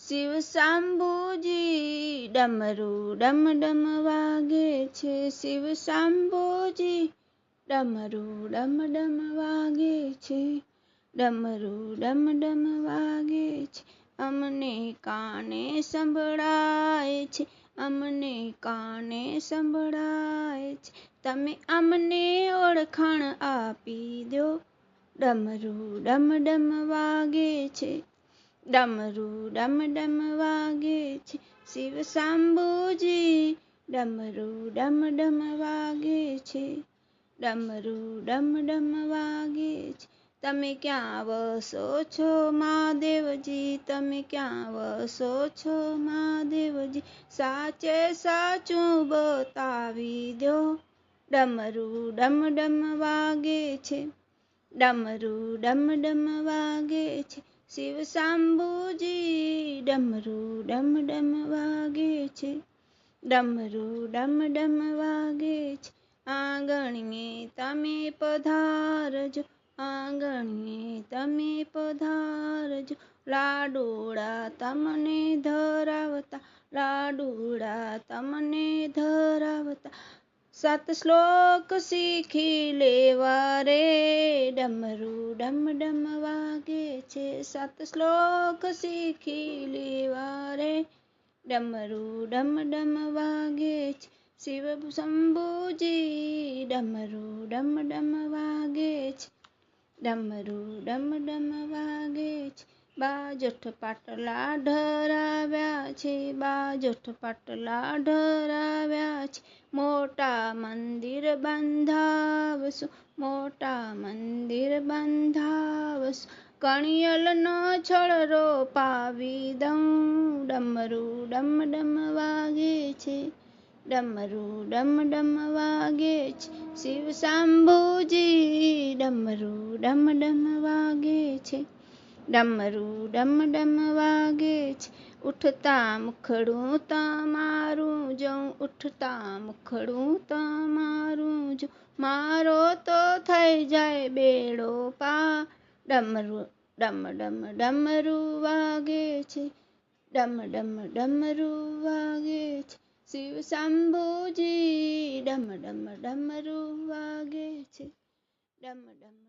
શિવ શાંભુજી ડમરુ ડમ ડમ વાગે છે, શિવ શાંભુજી ડમરુ ડમ ડમ વાગે છે, ડમરુ ડમ ડમ વાગે છે. અમને કાને સંભળાય છે, અમને કાને સંભળાય છે, તમે અમને ઓળખાણ આપી દો. ડમરુ ડમ ડમ વાગે છે, ડમરુ ડમ ડમ વાગે છે, શિવ શાંભુજી ડમરુ ડમ ડમ વાગે છે, ડમરુ ડમ ડમ વાગે છે. તમે ક્યાં વસો છો મહાદેવજી, તમે ક્યાં વસો છો મહાદેવજી, સાચે સાચું બતાવી દો. ડમરુ ડમ ડમ વાગે છે, ડમરુ ડમ ડમ વાગે છે, શિવ શાંભુજી ડમરુ ડમ ડમ વાગે છે, ડમરુ ડમ ડમ વાગે છે. આંગણીએ તમે પધારજો, આંગણીએ તમે પધારજો, લાડુડા તમને ધરાવતા, લાડુડા તમને ધરાવતા, 7 શ્લોક શીખી લેવા રે. ડમરુ ડમ ડમ વાગે છે, 7 શ્લોક શીખી લેવા રે. ડમરુ ડમ ડમ વાગે છે, શિવ શંભુજી ડમરુ ડમ ડમ વાગે છે, ડમરુ ડમ ડમ વાગે છે. બાજોઠ પાટલા ઢરાવ્યા છે, બાજોઠ પાટલા ઢરાવ્યા છે, મોટા મંદિર બંધાવશું, મોટા મંદિર બંધાવશું, કણિયલનો છોડરો પાવી દઉં. ડમરુ ડમ ડમ વાગે છે, ડમરુ ડમ ડમ વાગે છે, શિવ શાંભુજી ડમરુ ડમ ડમ વાગે છે, ડમરુ ડમ ડમ વાગે છે. ઉઠતા મુખડું તમારું જોઉં, ઉઠતા મુખડું તમારું જોઉં, મારો તો થઈ જાય બેડો પાર. ડમરુ ડમ ડમ ડમરુ વાગે છે, ડમ ડમ ડમરુ વાગે છે, શિવ શાંભુજી ડમ ડમ ડમરુ વાગે છે, ડમ ડમ